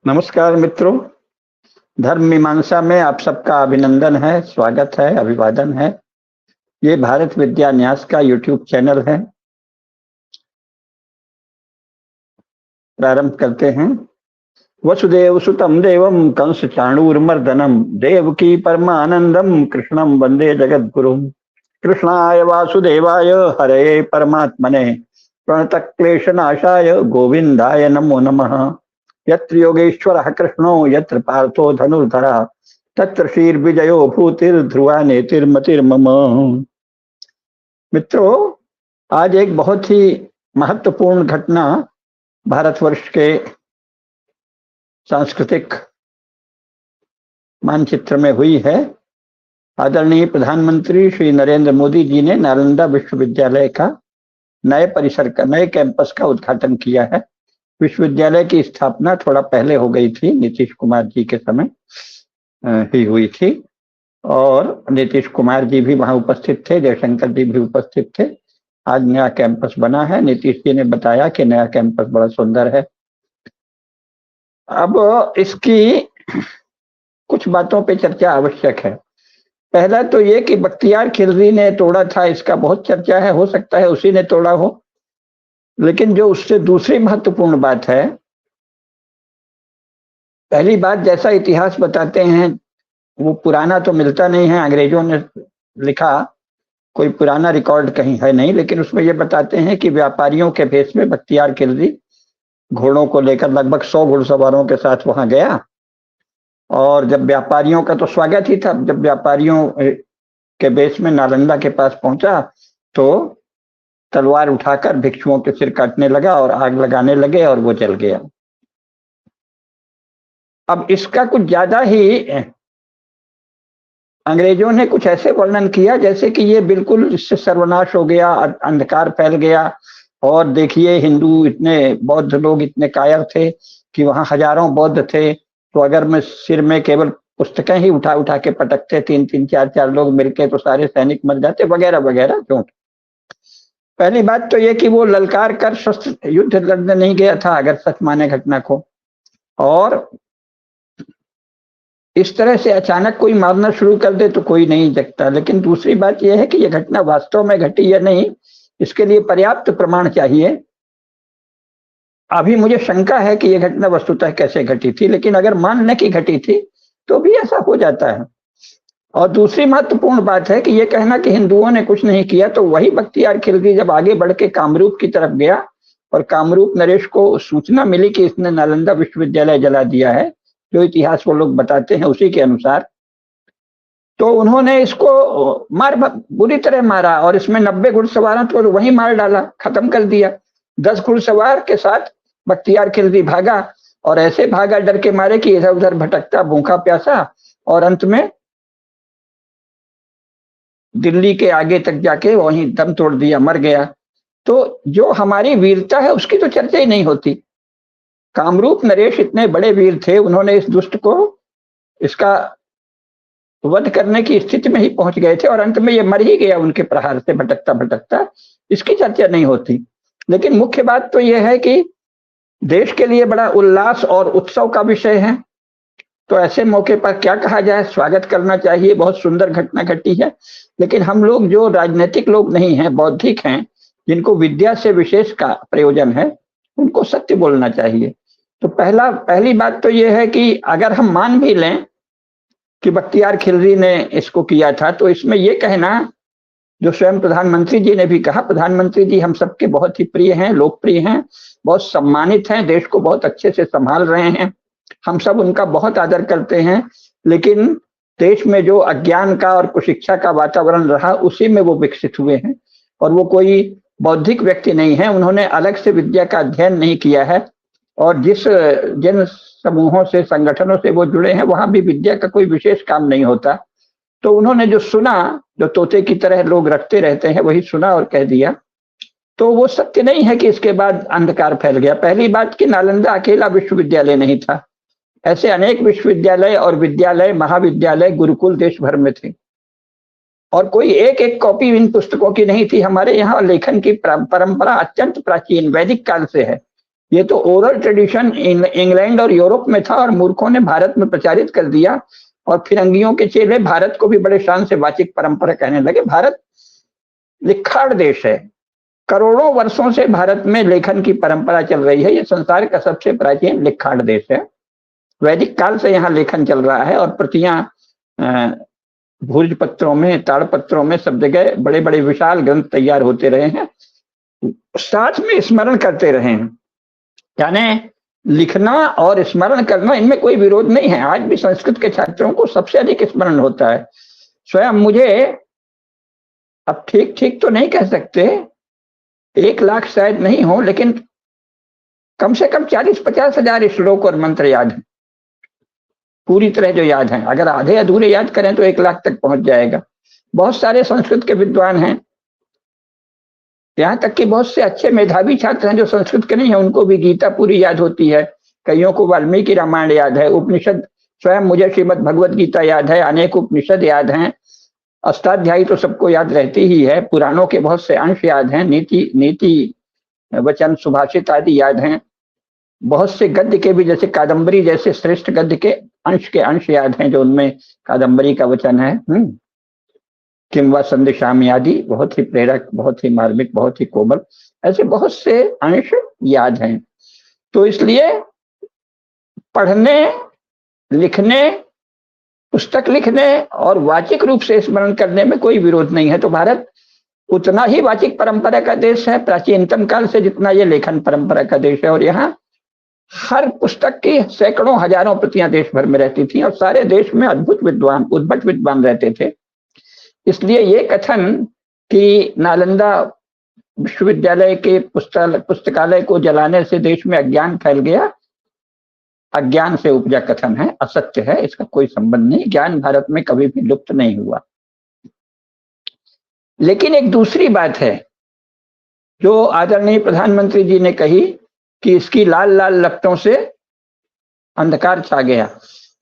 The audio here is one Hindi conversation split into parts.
नमस्कार मित्रों। धर्म मीमांसा में आप सबका अभिनंदन है, स्वागत है, अभिवादन है। ये भारत विद्या न्यास का यूट्यूब चैनल है। प्रारंभ करते हैं। वसुदेव सुतम देवम कंस चाणूरमर्दनम देवकी परमानंदम कृष्णम वंदे जगद्गुरुम। कृष्णाय वासुदेवाय हरे परमात्मने प्रणतक्लेशनाशाय गोविंदाय नमो नमः। यत्र योगेश्वरः कृष्णो यत्र पार्थो धनुर्धरः तत्र श्रीर्विजयो भूतिर्ध्रुवा नेतिर्मतिर्मम। मित्रों, आज एक बहुत ही महत्वपूर्ण घटना भारतवर्ष के सांस्कृतिक मानचित्र में हुई है। आदरणीय प्रधानमंत्री श्री नरेंद्र मोदी जी ने नालंदा विश्वविद्यालय का नए परिसर का, नए कैंपस का उद्घाटन किया है। विश्वविद्यालय की स्थापना थोड़ा पहले हो गई थी, नीतीश कुमार जी के समय ही हुई थी और नीतीश कुमार जी भी वहां उपस्थित थे, जयशंकर जी भी उपस्थित थे। आज नया कैंपस बना है। नीतीश जी ने बताया कि नया कैंपस बड़ा सुंदर है। अब इसकी कुछ बातों पे चर्चा आवश्यक है। पहला तो ये कि बख्तियार खिलजी ने तोड़ा था, इसका बहुत चर्चा है। हो सकता है उसी ने तोड़ा हो, लेकिन जो उससे दूसरी महत्वपूर्ण बात है, पहली बात, जैसा इतिहास बताते हैं वो पुराना तो मिलता नहीं है, अंग्रेजों ने लिखा कोई पुराना रिकॉर्ड कहीं है नहीं, लेकिन उसमें ये बताते हैं कि व्यापारियों के भेष में बख्तियार खिलजी घोड़ों को लेकर लगभग 100 घुड़सवारों के साथ वहां गया और जब व्यापारियों का तो स्वागत ही था, जब व्यापारियों के भेष में नालंदा के पास पहुंचा तो तलवार उठाकर भिक्षुओं के सिर काटने लगा और आग लगाने लगे और वो जल गया। अब इसका कुछ ज्यादा ही अंग्रेजों ने कुछ ऐसे वर्णन किया जैसे कि ये बिल्कुल इससे सर्वनाश हो गया, अंधकार फैल गया। और देखिए, हिंदू इतने, बौद्ध लोग इतने कायर थे कि वहां हजारों बौद्ध थे, तो अगर मैं सिर में केवल पुस्तकें ही उठा उठा के पटकते, 3-3, 4-4 लोग मिलके, तो सारे सैनिक मर जाते, वगैरह वगैरह। झूठ। पहली बात तो ये कि वो ललकार कर शस्त्र युद्ध लड़ने नहीं गया था, अगर सच माने घटना को। और इस तरह से अचानक कोई मारना शुरू कर दे तो कोई नहीं जगता। लेकिन दूसरी बात यह है कि यह घटना वास्तव में घटी या नहीं, इसके लिए पर्याप्त प्रमाण चाहिए। अभी मुझे शंका है कि यह घटना वस्तुतः कैसे घटी थी, लेकिन अगर मान लें कि घटी थी तो भी ऐसा हो जाता है। और दूसरी महत्वपूर्ण बात है कि यह कहना कि हिंदुओं ने कुछ नहीं किया, तो वही बख्तियार खिलजी जब आगे बढ़ के कामरूप की तरफ गया और कामरूप नरेश को सूचना मिली कि इसने नालंदा विश्वविद्यालय जला दिया है, जो इतिहास वो लोग बताते हैं उसी के अनुसार, तो उन्होंने इसको बुरी तरह मारा और इसमें 90 घुड़सवारों को वहीं मार डाला, खत्म कर दिया। 10 घुड़सवार के साथ बख्तियार खिलजी भागा और ऐसे भागा डर के मारे कि इधर उधर भटकता, भूखा प्यासा, और अंत में दिल्ली के आगे तक जाके वहीं दम तोड़ दिया, मर गया। तो जो हमारी वीरता है उसकी तो चर्चा ही नहीं होती। कामरूप नरेश इतने बड़े वीर थे, उन्होंने इस दुष्ट को इसका वध करने की स्थिति में ही पहुंच गए थे और अंत में ये मर ही गया उनके प्रहार से, भटकता भटकता। इसकी चर्चा नहीं होती। लेकिन मुख्य बात तो यह है कि देश के लिए बड़ा उल्लास और उत्सव का विषय है, तो ऐसे मौके पर क्या कहा जाए, स्वागत करना चाहिए। बहुत सुंदर घटना घटी है। लेकिन हम लोग जो राजनीतिक लोग नहीं हैं, बौद्धिक हैं, जिनको विद्या से विशेष का प्रयोजन है, उनको सत्य बोलना चाहिए। तो पहली बात तो यह है कि अगर हम मान भी लें कि बख्तियार खिलजी ने इसको किया था, तो इसमें यह कहना, जो स्वयं प्रधानमंत्री जी ने भी कहा, प्रधानमंत्री जी हम सबके बहुत ही प्रिय हैं, लोकप्रिय हैं, बहुत सम्मानित हैं, देश को बहुत अच्छे से संभाल रहे हैं, हम सब उनका बहुत आदर करते हैं, लेकिन देश में जो अज्ञान का और कुशिक्षा का वातावरण रहा, उसी में वो विकसित हुए हैं और वो कोई बौद्धिक व्यक्ति नहीं है। उन्होंने अलग से विद्या का अध्ययन नहीं किया है और जिन समूहों से, संगठनों से वो जुड़े हैं, वहां भी विद्या का कोई विशेष काम नहीं होता। तो उन्होंने जो सुना, जो तोते की तरह लोग रटते रहते हैं, वही सुना और कह दिया। तो वो सत्य नहीं है कि इसके बाद अंधकार फैल गया। पहली बात कि नालंदा अकेला विश्वविद्यालय नहीं था, ऐसे अनेक विश्वविद्यालय और विद्यालय, महाविद्यालय, गुरुकुल देश भर में थे और कोई एक एक कॉपी इन पुस्तकों की नहीं थी। हमारे यहाँ लेखन की परंपरा अत्यंत प्राचीन वैदिक काल से है। ये तो ओरल ट्रेडिशन इंग्लैंड और यूरोप में था और मूर्खों ने भारत में प्रचारित कर दिया, और फिरंगियों के चेले भारत को भी बड़े शान से वाचिक परंपरा कहने लगे। भारत लिखाड़ देश है, करोड़ों वर्षों से भारत में लेखन की परंपरा चल रही है। ये संसार का सबसे प्राचीन लिखाड़ देश है। वैदिक काल से यहाँ लेखन चल रहा है और प्रतियां भूर्ज पत्रों में, ताड़पत्रों में, सब जगह बड़े बड़े विशाल ग्रंथ तैयार होते रहे हैं, साथ में स्मरण करते रहे हैं। यानी लिखना और स्मरण करना, इनमें कोई विरोध नहीं है। आज भी संस्कृत के छात्रों को सबसे अधिक स्मरण होता है। स्वयं मुझे, अब ठीक ठीक तो नहीं कह सकते, 1 लाख शायद नहीं हो, लेकिन कम से कम 40-50 हजार श्लोक और मंत्र याद है, पूरी तरह जो याद है। अगर आधे अधूरे याद करें तो 1 लाख तक पहुंच जाएगा। बहुत सारे संस्कृत के विद्वान हैं, यहाँ तक कि बहुत से अच्छे मेधावी छात्र हैं जो संस्कृत के नहीं है, उनको भी गीता पूरी याद होती है, कईयों को वाल्मीकि रामायण याद है, उपनिषद, स्वयं मुझे श्रीमद् भगवत गीता याद है, अनेक उपनिषद याद हैं, अष्टाध्यायी तो सबको याद रहती ही है, पुराणों के बहुत से अंश याद हैं, नीति वचन सुभाषित आदि याद हैं, बहुत से गद्य के भी, जैसे कादम्बरी जैसे श्रेष्ठ गद्य के अंश याद हैं, जो उनमें कादम्बरी का वचन है। किंवा संदेशामी आदि बहुत ही प्रेरक, बहुत ही मार्मिक, बहुत ही कोमल, ऐसे बहुत से अंश याद हैं। तो इसलिए पढ़ने, लिखने, पुस्तक लिखने और वाचिक रूप से स्मरण करने में कोई विरोध नहीं है। तो भारत उतना ही वाचिक परंपरा का देश है प्राचीनतम काल से जितना ये लेखन परंपरा का देश है। और यहाँ हर पुस्तक की सैकड़ों हजारों प्रतियां देश भर में रहती थी और सारे देश में अद्भुत विद्वान, उद्भट विद्वान रहते थे। इसलिए ये कथन कि नालंदा विश्वविद्यालय के पुस्तकालय को जलाने से देश में अज्ञान फैल गया, अज्ञान से उपजा कथन है, असत्य है, इसका कोई संबंध नहीं। ज्ञान भारत में कभी भी लुप्त नहीं हुआ। लेकिन एक दूसरी बात है जो आदरणीय प्रधानमंत्री जी ने कही कि इसकी लाल लाल लपटों से अंधकार छा गया।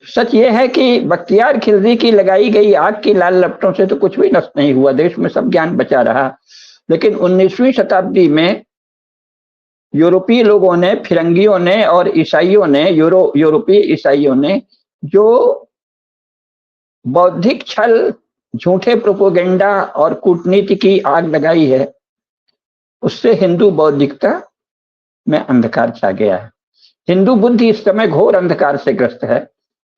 सच ये है कि बख्तियार खिलजी की लगाई गई आग की लाल लपटों से तो कुछ भी नष्ट नहीं हुआ, देश में सब ज्ञान बचा रहा। लेकिन 19वीं शताब्दी में यूरोपीय लोगों ने, फिरंगियों ने और ईसाइयों ने, यूरोपीय ईसाइयों ने जो बौद्धिक छल, झूठे प्रोपोगेंडा और कूटनीति की आग लगाई है, उससे हिंदू बौद्धिकता में अंधकार छा गया है। हिंदू बुद्धि इस समय घोर अंधकार से ग्रस्त है।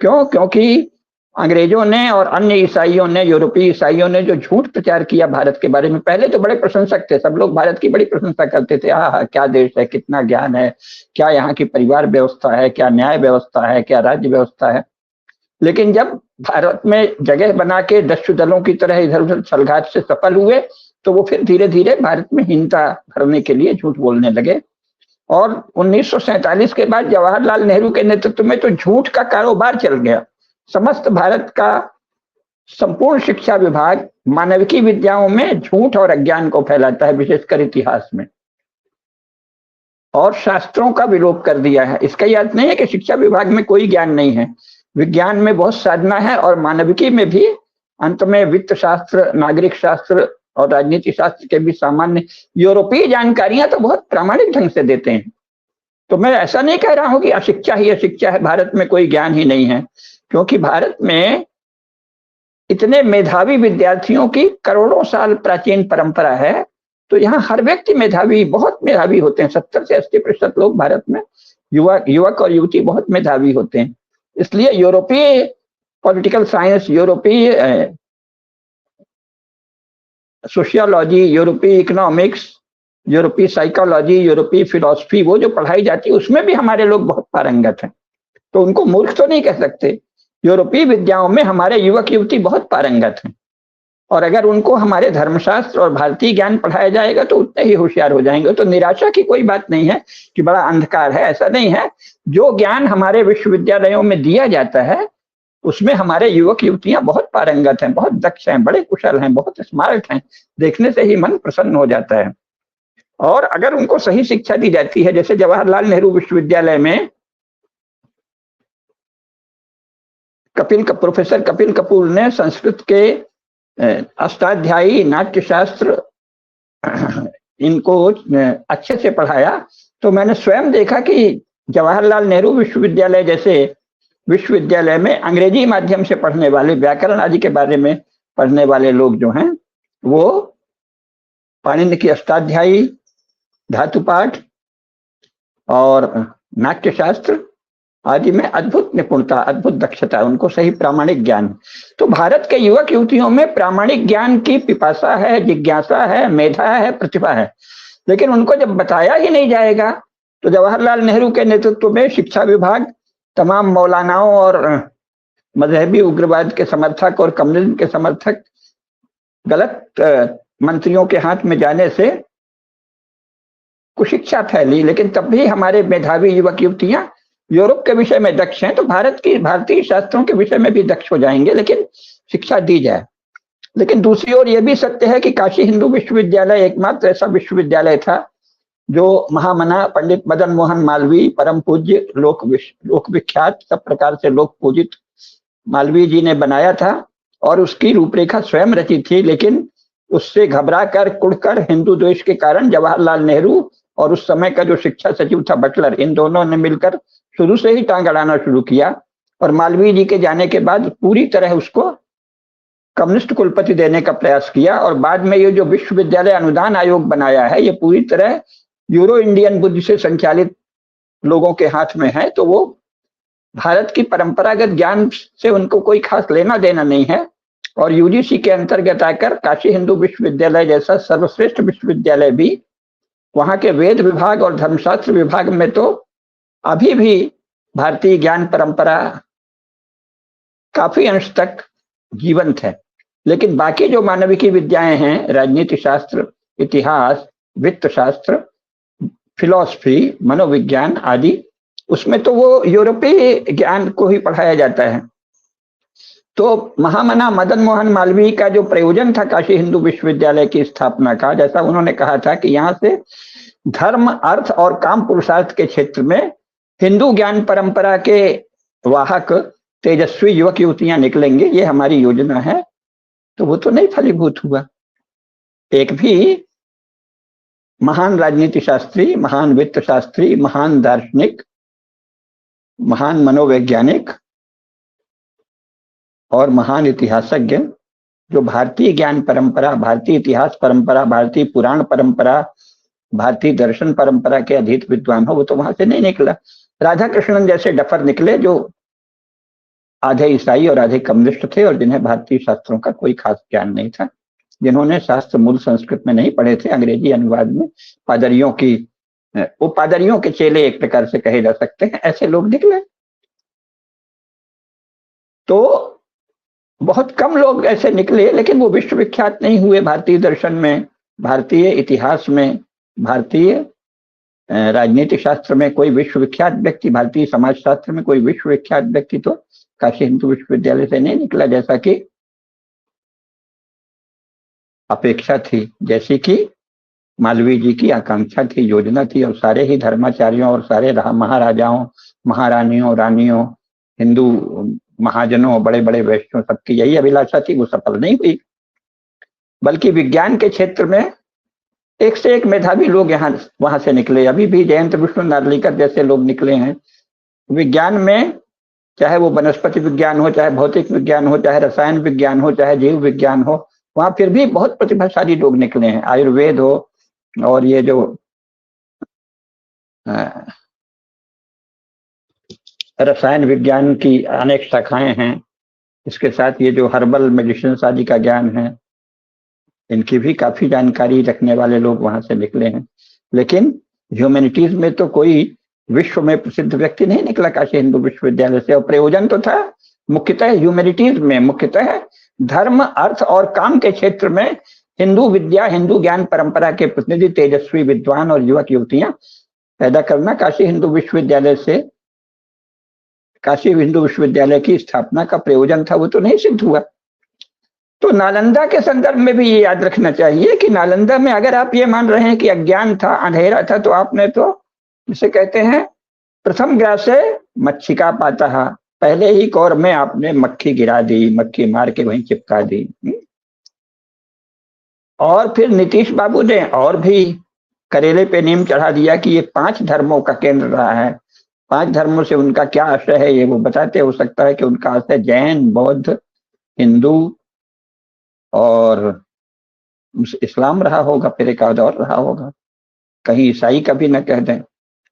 क्यों? क्योंकि अंग्रेजों ने और अन्य ईसाइयों ने, यूरोपीय ईसाइयों ने जो झूठ प्रचार किया भारत के बारे में। पहले तो बड़े प्रशंसक थे, सब लोग भारत की बड़ी प्रशंसा करते थे, हाँ क्या देश है, कितना ज्ञान है, क्या यहाँ की परिवार व्यवस्था है, क्या न्याय व्यवस्था है, क्या राज्य व्यवस्था है। लेकिन जब भारत में जगह बना के दस्यु दलों की तरह इधर उधर छलघाट से सफल हुए तो वो फिर धीरे धीरे भारत में हीनता भरने के लिए झूठ बोलने लगे। और 1947 के बाद जवाहरलाल नेहरू के नेतृत्व में तो झूठ का कारोबार चल गया। समस्त भारत का संपूर्ण शिक्षा विभाग मानविकी विद्याओं में झूठ और अज्ञान को फैलाता है, विशेषकर इतिहास में, और शास्त्रों का विलोप कर दिया है। इसका ये अर्थ नहीं है कि शिक्षा विभाग में कोई ज्ञान नहीं है, विज्ञान में बहुत साधना है और मानविकी में भी। अंत में वित्त शास्त्र, नागरिक शास्त्र और राजनीति शास्त्र के भी सामान्य यूरोपीय जानकारियां तो बहुत प्रामाणिक ढंग से देते हैं। तो मैं ऐसा नहीं कह रहा हूं कि अशिक्षा ही अशिक्षा है, भारत में कोई ज्ञान ही नहीं है, क्योंकि भारत में इतने मेधावी विद्यार्थियों की करोड़ों साल प्राचीन परंपरा है। तो यहाँ हर व्यक्ति मेधावी, बहुत मेधावी होते हैं। 70 से 80% लोग भारत में युवक और युवती बहुत मेधावी होते हैं। इसलिए यूरोपीय पॉलिटिकल साइंस, यूरोपीय सोशियोलॉजी, यूरोपीय इकोनॉमिक्स, यूरोपीय साइकोलॉजी, यूरोपीय फिलॉसफी, वो जो पढ़ाई जाती है उसमें भी हमारे लोग बहुत पारंगत हैं। तो उनको मूर्ख तो नहीं कह सकते। यूरोपीय विद्याओं में हमारे युवक युवती बहुत पारंगत हैं, और अगर उनको हमारे धर्मशास्त्र और भारतीय ज्ञान पढ़ाया जाएगा तो उतने ही होशियार हो जाएंगे। तो निराशा की कोई बात नहीं है कि बड़ा अंधकार है, ऐसा नहीं है। जो ज्ञान हमारे विश्वविद्यालयों में दिया जाता है उसमें हमारे युवक युवतियां बहुत पारंगत हैं, बहुत दक्ष हैं, बड़े कुशल हैं, बहुत स्मार्ट हैं, देखने से ही मन प्रसन्न हो जाता है। और अगर उनको सही शिक्षा दी जाती है, जैसे जवाहरलाल नेहरू विश्वविद्यालय में प्रोफेसर कपिल कपूर ने संस्कृत के अष्टाध्यायी, नाट्यशास्त्र इनको अच्छे से पढ़ाया, तो मैंने स्वयं देखा कि जवाहरलाल नेहरू विश्वविद्यालय जैसे विश्वविद्यालय में अंग्रेजी माध्यम से पढ़ने वाले, व्याकरण आदि के बारे में पढ़ने वाले लोग जो हैं, वो पाणिनि की अष्टाध्यायी, धातुपाठ और नाट्य शास्त्र आदि में अद्भुत निपुणता, अद्भुत दक्षता, उनको सही प्रामाणिक ज्ञान। तो भारत के युवक युवतियों में प्रामाणिक ज्ञान की पिपासा है, जिज्ञासा है, मेधा है, प्रतिभा है, लेकिन उनको जब बताया ही नहीं जाएगा तो जवाहरलाल नेहरू के नेतृत्व में शिक्षा विभाग तमाम मौलानाओं और मजहबी उग्रवाद के समर्थक और कम्युनिज्म के समर्थक गलत मंत्रियों के हाथ में जाने से कुशिक्षा फैली। लेकिन तब भी हमारे मेधावी युवक युवतियां यूरोप के विषय में दक्ष हैं, तो भारतीय शास्त्रों के विषय में भी दक्ष हो जाएंगे, लेकिन शिक्षा दी जाए। लेकिन दूसरी ओर यह भी सत्य है कि काशी हिंदू विश्वविद्यालय एकमात्र ऐसा विश्वविद्यालय था जो महामना पंडित मदन मोहन मालवीय, परम पूज्य, लोक विख्यात, सब प्रकार से लोक पूजित मालवीय जी ने बनाया था और उसकी रूपरेखा स्वयं रची थी। लेकिन उससे घबरा कर, कुड़कर, हिंदू द्वेष के कारण जवाहरलाल नेहरू और उस समय का जो शिक्षा सचिव था बटलर, इन दोनों ने मिलकर शुरू से ही टांग अड़ाना शुरू किया और मालवीय जी के जाने के बाद पूरी तरह उसको कम्युनिस्ट कुलपति देने का प्रयास किया। और बाद में ये जो विश्वविद्यालय अनुदान आयोग बनाया है, ये पूरी तरह यूरो इंडियन बुद्धि से संचालित लोगों के हाथ में है, तो वो भारत की परंपरागत ज्ञान से उनको कोई खास लेना देना नहीं है। और यूजीसी के अंतर्गत आकर काशी हिंदू विश्वविद्यालय जैसा सर्वश्रेष्ठ विश्वविद्यालय भी, वहां के वेद विभाग और धर्मशास्त्र विभाग में तो अभी भी भारतीय ज्ञान परंपरा काफी अंश तक जीवंत है। लेकिन बाकी जो मानविकी विद्याएं हैं, राजनीति शास्त्र, इतिहास, वित्त शास्त्र, फिलॉसफी, मनोविज्ञान आदि, उसमें तो वो यूरोपीय ज्ञान को ही पढ़ाया जाता है। तो महामना मदन मोहन मालवीय का जो प्रयोजन था काशी हिंदू विश्वविद्यालय की स्थापना का, जैसा उन्होंने कहा था कि यहाँ से धर्म, अर्थ और काम पुरुषार्थ के क्षेत्र में हिंदू ज्ञान परंपरा के वाहक तेजस्वी युवक युवतियां निकलेंगे, ये हमारी योजना है। तो वो तो नहीं फलीभूत हुआ। एक भी महान राजनीति शास्त्री, महान वित्त शास्त्री, महान दार्शनिक, महान मनोवैज्ञानिक और महान इतिहासज्ञ जो भारतीय ज्ञान परंपरा, भारतीय इतिहास परंपरा, भारतीय पुराण परंपरा, भारतीय दर्शन परंपरा के अधीत विद्वान हो, वो तो वहां से नहीं निकला। राधा कृष्णन जैसे डफर निकले जो आधे ईसाई और आधे कम्युनिस्ट थे और जिन्हें भारतीय शास्त्रों का कोई खास ज्ञान नहीं था, जिन्होंने शास्त्र मूल संस्कृत में नहीं पढ़े थे, अंग्रेजी अनुवाद में पादरियों की, वो पादरियों के चेले एक प्रकार से कहे जा सकते हैं, ऐसे लोग निकले। तो बहुत कम लोग ऐसे निकले, लेकिन वो विश्वविख्यात नहीं हुए। भारतीय दर्शन में, भारतीय इतिहास में, भारतीय राजनीतिक शास्त्र में कोई विश्वविख्यात व्यक्ति, भारतीय समाज शास्त्र में कोई विश्वविख्यात व्यक्ति तो काशी हिंदू विश्वविद्यालय से नहीं निकला, जैसा कि अपेक्षा थी, जैसी कि मालवीय जी की आकांक्षा थी, योजना थी। और सारे ही धर्माचार्यों और सारे महाराजाओं, महारानियों, रानियों, हिंदू महाजनों, बड़े बड़े वैश्यों, सबकी यही अभिलाषा थी, वो सफल नहीं हुई। बल्कि विज्ञान के क्षेत्र में एक से एक मेधावी लोग वहां से निकले। अभी भी जयंत विष्णु नार्लिकर जैसे लोग निकले हैं विज्ञान में, चाहे वो वनस्पति विज्ञान हो, चाहे भौतिक विज्ञान हो, चाहे रसायन विज्ञान हो, चाहे जीव विज्ञान हो, वहां फिर भी बहुत प्रतिभाशाली लोग निकले हैं। आयुर्वेद हो और ये जो रसायन विज्ञान की अनेक शाखाएं हैं, इसके साथ ये जो हर्बल मेडिसिन आदि का ज्ञान है, इनकी भी काफी जानकारी रखने वाले लोग वहां से निकले हैं। लेकिन ह्यूमैनिटीज में तो कोई विश्व में प्रसिद्ध व्यक्ति नहीं निकला काशी हिंदू विश्वविद्यालय से। और प्रयोजन तो था मुख्यतः ह्यूमैनिटीज में, मुख्यतः धर्म, अर्थ और काम के क्षेत्र में हिंदू विद्या, हिंदू ज्ञान परंपरा के प्रतिनिधि तेजस्वी विद्वान और युवक युवतियां पैदा करना काशी हिंदू विश्वविद्यालय से, काशी हिंदू विश्वविद्यालय की स्थापना का प्रयोजन था, वो तो नहीं सिद्ध हुआ। तो नालंदा के संदर्भ में भी ये याद रखना चाहिए कि नालंदा में अगर आप ये मान रहे हैं कि अज्ञान था, अंधेरा था, तो आपने तो जिसे कहते हैं प्रथम ग्रासे मच्छिका पाता है, पहले ही कौर में आपने मक्खी गिरा दी, मक्खी मार के वहीं चिपका दी। और फिर नीतीश बाबू ने और भी करेले पे नीम चढ़ा दिया कि ये 5 धर्मों का केंद्र रहा है। 5 धर्मों से उनका क्या आशय है ये वो बताते। हो सकता है कि उनका आशय जैन, बौद्ध, हिंदू और इस्लाम रहा होगा, फिर एक आध और रहा होगा, कहीं ईसाई का भी न कह दें।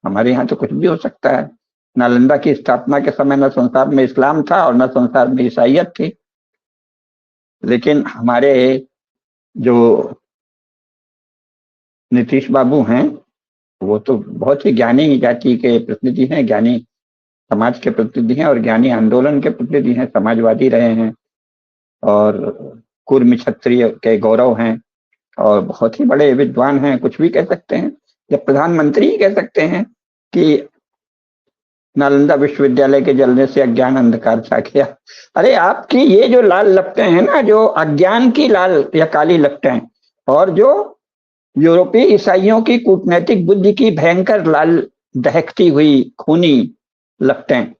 हमारे यहाँ तो कुछ भी हो सकता है। नालंदा की स्थापना के समय न संसार में इस्लाम था और न संसार में ईसाइयत थी। लेकिन हमारे जो नीतीश बाबू हैं वो तो बहुत ही ज्ञानी जाति के प्रतिनिधि हैं, ज्ञानी समाज के प्रतिनिधि हैं और ज्ञानी आंदोलन के प्रतिनिधि हैं, समाजवादी रहे हैं और कुर्म क्षत्रिय के गौरव हैं और बहुत ही बड़े विद्वान हैं। कुछ भी कह सकते हैं, जब प्रधानमंत्री ही कह सकते हैं कि नालंदा विश्वविद्यालय के जलने से अज्ञान अंधकार छा गया। अरे आपकी ये जो लाल लपटें हैं ना, जो अज्ञान की लाल या काली लपटें, और जो यूरोपीय ईसाइयों की कूटनैतिक बुद्धि की भयंकर लाल दहकती हुई खूनी लपटें,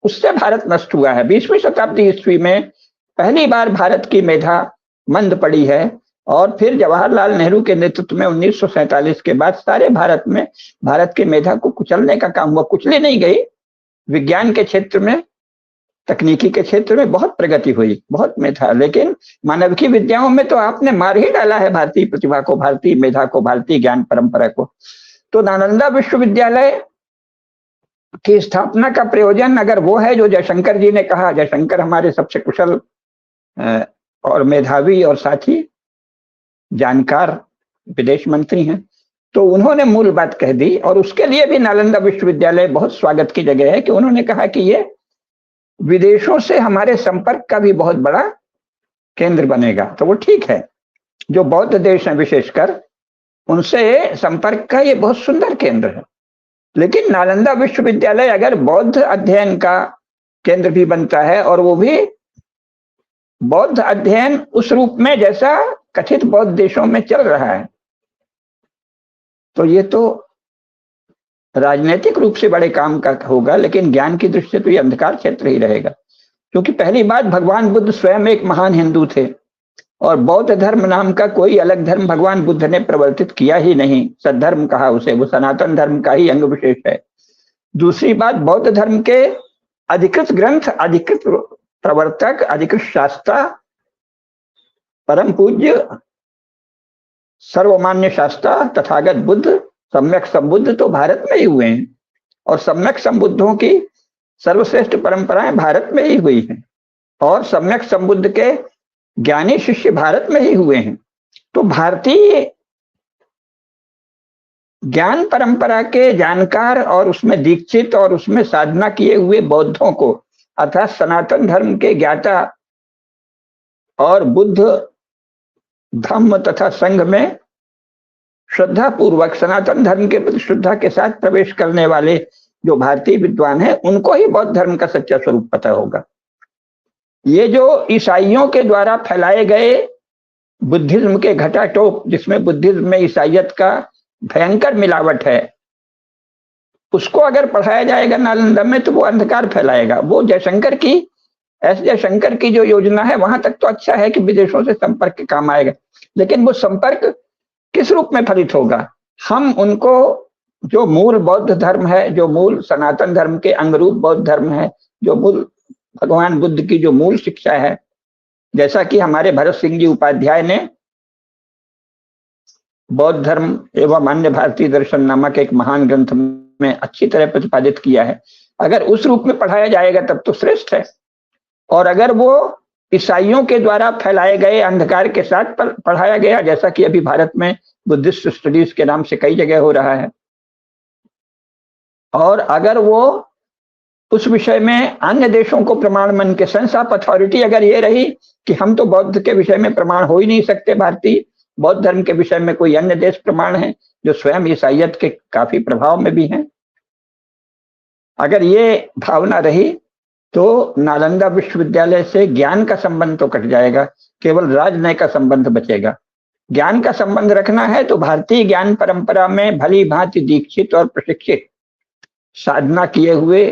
उससे भारत नष्ट हुआ है। 20वीं शताब्दी ईस्वी में पहली बार भारत की मेधा मंद पड़ी है और फिर जवाहरलाल नेहरू के नेतृत्व में 1947 के बाद सारे भारत में भारत की मेधा को कुचलने का काम हुआ। कुचली नहीं गई, विज्ञान के क्षेत्र में, तकनीकी के क्षेत्र में बहुत प्रगति हुई, बहुत मेधा, लेकिन मानविकी विद्याओं में तो आपने मार ही डाला है भारतीय प्रतिभा को, भारतीय मेधा को, भारतीय ज्ञान परंपरा को। तो नालंदा विश्वविद्यालय की स्थापना का प्रयोजन अगर वो है जो जयशंकर जी ने कहा, जयशंकर हमारे सबसे कुशल और मेधावी और साथी जानकार विदेश मंत्री हैं, तो उन्होंने मूल बात कह दी। और उसके लिए भी नालंदा विश्वविद्यालय बहुत स्वागत की जगह है कि उन्होंने कहा कि ये विदेशों से हमारे संपर्क का भी बहुत बड़ा केंद्र बनेगा। तो वो ठीक है, जो बौद्ध देश हैं विशेषकर, उनसे संपर्क का ये बहुत सुंदर केंद्र है। लेकिन नालंदा विश्वविद्यालय अगर बौद्ध अध्ययन का केंद्र भी बनता है और वो भी बौद्ध अध्ययन उस रूप में जैसा कथित बौद्ध देशों में चल रहा है, तो ये तो राजनीतिक रूप से बड़े काम का होगा, लेकिन ज्ञान की दृष्टि से तो ये अंधकार क्षेत्र ही रहेगा। क्योंकि पहली बात, भगवान बुद्ध स्वयं एक महान हिंदू थे और बौद्ध धर्म नाम का कोई अलग धर्म भगवान बुद्ध ने प्रवर्तित किया ही नहीं। सद्धर्म कहा उसे, वो सनातन धर्म का ही अंग विशेष है। दूसरी बात, बौद्ध धर्म के अधिकृत ग्रंथ, अधिकृत प्रवर्तक, अधिकृत शास्त्रा, परम पूज्य सर्वमान्य शास्त्रा तथागत बुद्ध, सम्यक संबुद्ध तो भारत में ही हुए हैं और सम्यक संबुद्धों की सर्वश्रेष्ठ परंपराएं भारत में ही हुई हैं और सम्यक संबुद्ध के ज्ञानी शिष्य भारत में ही हुए हैं। तो भारतीय ज्ञान परंपरा के जानकार और उसमें दीक्षित और उसमें साधना किए हुए बौद्धों को, अर्थात सनातन धर्म के ज्ञाता और बुद्ध धम्म तथा संघ में श्रद्धा पूर्वक सनातन धर्म के प्रति श्रद्धा के साथ प्रवेश करने वाले जो भारतीय विद्वान हैं, उनको ही बौद्ध धर्म का सच्चा स्वरूप पता होगा। ये जो ईसाइयों के द्वारा फैलाए गए बुद्धिज्म के घटाटोप, जिसमें बुद्धिज्म में ईसाइयत का भयंकर मिलावट है, उसको अगर पढ़ाया जाएगा नालंदा में तो वो अंधकार फैलाएगा। वो जयशंकर की, एस जयशंकर की जो योजना है वहां तक तो अच्छा है कि विदेशों से संपर्क के काम आएगा, लेकिन वो संपर्क किस रूप में फलित होगा? हम उनको जो मूल बौद्ध धर्म है, जो मूल सनातन धर्म के अंगरूप बौद्ध धर्म है, जो मूल भगवान बुद्ध की जो मूल शिक्षा है, जैसा कि हमारे भरत सिंह जी उपाध्याय ने बौद्ध धर्म एवं अन्य भारतीय दर्शन नामक एक महान ग्रंथ में अच्छी तरह प्रतिपादित किया है, अगर उस रूप में पढ़ाया जाएगा तब तो श्रेष्ठ है। और अगर वो ईसाइयों के द्वारा फैलाए गए अंधकार के साथ पढ़ाया गया, जैसा कि अभी भारत में बुद्धिस्ट स्टडीज के नाम से कई जगह हो रहा है, और अगर वो उस विषय में अन्य देशों को प्रमाण मन के सेंस ऑफ अथॉरिटी अगर ये रही कि हम तो बौद्ध के विषय में प्रमाण हो ही नहीं सकते, भारतीय बौद्ध धर्म के विषय में कोई अन्य देश प्रमाण है जो स्वयं ईसाइयत के काफी प्रभाव में भी हैं, अगर ये भावना रही तो नालंदा विश्वविद्यालय से ज्ञान का संबंध तो कट जाएगा, केवल राजनय का संबंध बचेगा। ज्ञान का संबंध रखना है तो भारतीय ज्ञान परंपरा में भली भांति दीक्षित और प्रशिक्षित साधना किए हुए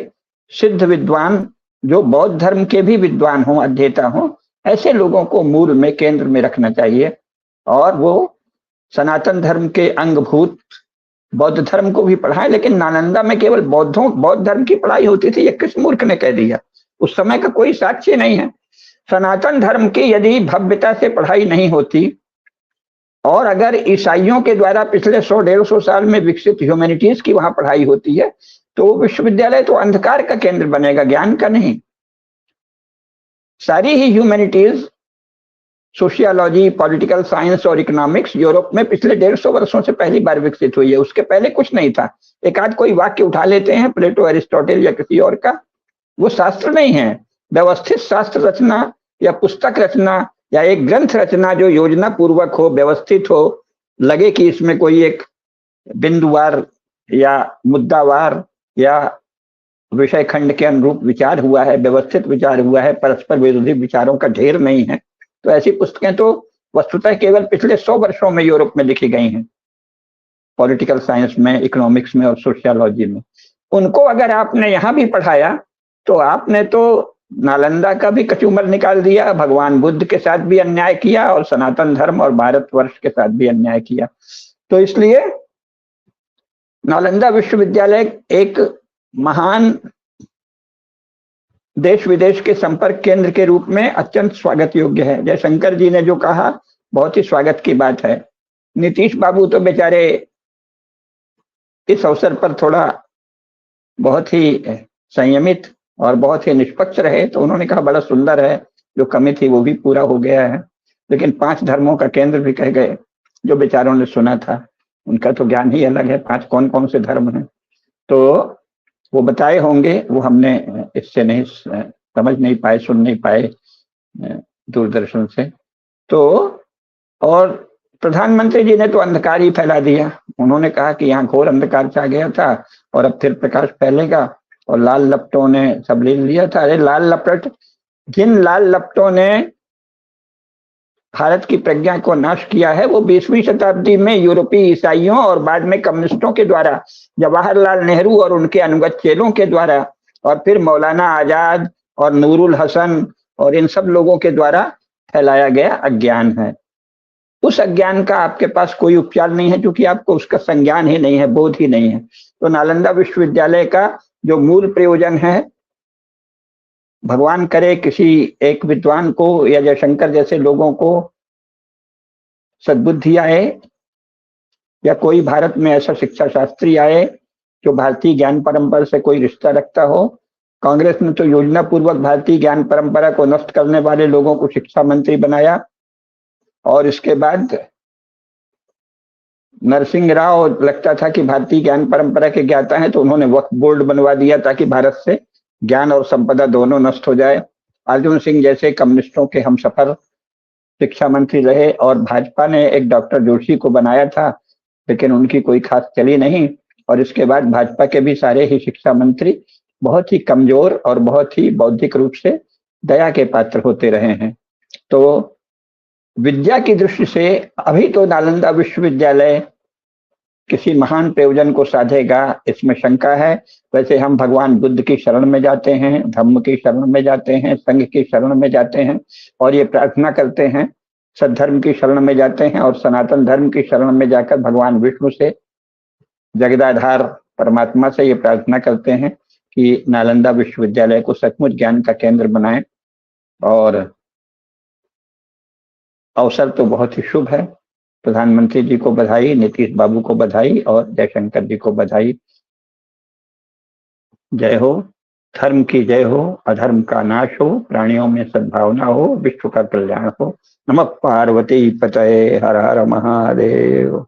सिद्ध विद्वान, जो बौद्ध धर्म के भी विद्वान हों, अध्येता हों, ऐसे लोगों को मूल में, केंद्र में रखना चाहिए और वो सनातन धर्म के अंगभूत बौद्ध धर्म को भी पढ़ाए, लेकिन नालंदा में केवल बौद्ध धर्म की पढ़ाई होती थी। ये किस मूर्ख ने कह दिया? उस समय का कोई साक्ष्य नहीं है। सनातन धर्म की यदि भव्यता से पढ़ाई नहीं होती और अगर ईसाइयों के द्वारा पिछले 100-150 साल में विकसित ह्यूमैनिटीज की वहां पढ़ाई होती है, तो वो विश्वविद्यालय तो अंधकार का केंद्र बनेगा, ज्ञान का नहीं। सारी ही ह्यूमैनिटीज, सोशियोलॉजी, पॉलिटिकल साइंस और इकोनॉमिक्स यूरोप में पिछले 150 वर्षों से पहली बार विकसित हुई है। उसके पहले कुछ नहीं था। एक आध कोई वाक्य उठा लेते हैं प्लेटो, अरिस्टोटल या किसी और का, वो शास्त्र नहीं है। व्यवस्थित शास्त्र रचना या पुस्तक रचना या एक ग्रंथ रचना जो योजना पूर्वक हो, व्यवस्थित हो, लगे कि इसमें कोई एक बिंदुवार या मुद्दावार या विषय खंड के अनुरूप विचार हुआ है, व्यवस्थित विचार हुआ है, परस्पर विरोधी विचारों का ढेर नहीं है, तो ऐसी पुस्तकें तो वस्तुतः केवल पिछले 100 वर्षों में यूरोप में लिखी गई हैं, पॉलिटिकल साइंस में, इकोनॉमिक्स में और सोशियोलॉजी में। उनको अगर आपने यहां भी पढ़ाया तो आपने तो नालंदा का भी कचूमर निकाल दिया, भगवान बुद्ध के साथ भी अन्याय किया और सनातन धर्म और भारतवर्ष के साथ भी अन्याय किया। तो इसलिए नालंदा विश्वविद्यालय एक महान देश विदेश के संपर्क केंद्र के रूप में अत्यंत स्वागत योग्य है। जयशंकर जी ने जो कहा बहुत ही स्वागत की बात है। नीतीश बाबू तो बेचारे इस अवसर पर थोड़ा बहुत ही संयमित और बहुत ही निष्पक्ष रहे, तो उन्होंने कहा बड़ा सुंदर है, जो कमी थी वो भी पूरा हो गया है। लेकिन 5 धर्मों का केंद्र भी कह गए। जो बेचारों ने सुना था उनका तो ज्ञान ही अलग है, 5 कौन कौन से धर्म हैं तो वो बताए होंगे, वो हमने इससे नहीं समझ नहीं पाए, सुन नहीं पाए दूरदर्शन से। तो और प्रधानमंत्री जी ने तो अंधकार ही फैला दिया। उन्होंने कहा कि यहाँ घोर अंधकार छा गया था और अब फिर प्रकाश फैलेगा, और लाल लपटों ने सब ले लिया था। अरे लाल लपट, जिन लाल लपटों ने भारत की प्रज्ञा को नाश किया है वो 20वीं शताब्दी में यूरोपीय ईसाइयों और बाद में कम्युनिस्टों के द्वारा, जवाहरलाल नेहरू और उनके अनुगत चेलों के द्वारा, और फिर मौलाना आजाद और नूरुल हसन और इन सब लोगों के द्वारा फैलाया गया अज्ञान है। उस अज्ञान का आपके पास कोई उपचार नहीं है, क्योंकि आपको उसका संज्ञान ही नहीं है, बोध ही नहीं है। तो नालंदा विश्वविद्यालय का जो मूल प्रयोजन है, भगवान करे किसी एक विद्वान को या जयशंकर जैसे लोगों को सद्बुद्धि आए, या कोई भारत में ऐसा शिक्षा शास्त्री आए जो भारतीय ज्ञान परंपरा से कोई रिश्ता रखता हो। कांग्रेस ने तो योजना पूर्वक भारतीय ज्ञान परंपरा को नष्ट करने वाले लोगों को शिक्षा मंत्री बनाया, और इसके बाद नरसिंह राव लगता था कि भारतीय ज्ञान परंपरा के ज्ञाता हैं, तो उन्होंने वक्फ बोर्ड बनवा दिया ताकि भारत से ज्ञान और संपदा दोनों नष्ट हो जाए। अर्जुन सिंह जैसे कम्युनिस्टों के हमसफर शिक्षा मंत्री रहे, और भाजपा ने एक डॉक्टर जोशी को बनाया था, लेकिन उनकी कोई खास चली नहीं। और इसके बाद भाजपा के भी सारे ही शिक्षा मंत्री बहुत ही कमजोर और बहुत ही बौद्धिक रूप से दया के पात्र होते रहे हैं। तो विद्या की दृष्टि से अभी तो नालंदा विश्वविद्यालय किसी महान प्रयोजन को साधेगा, इसमें शंका है। वैसे हम भगवान बुद्ध की शरण में जाते हैं, धर्म की शरण में जाते हैं, संघ की शरण में जाते हैं, और ये प्रार्थना करते हैं, सद्धर्म की शरण में जाते हैं, और सनातन धर्म की शरण में जाकर भगवान विष्णु से, जगदाधार परमात्मा से ये प्रार्थना करते हैं कि नालंदा विश्वविद्यालय को सचमुच ज्ञान का केंद्र बनाएं। और अवसर तो बहुत ही शुभ है। प्रधानमंत्री जी को बधाई, नीतीश बाबू को बधाई और जयशंकर जी को बधाई। जय हो, धर्म की जय हो, अधर्म का नाश हो, प्राणियों में सद्भावना हो, विश्व का कल्याण हो। नमः पार्वती पतये, हर हर महादेव।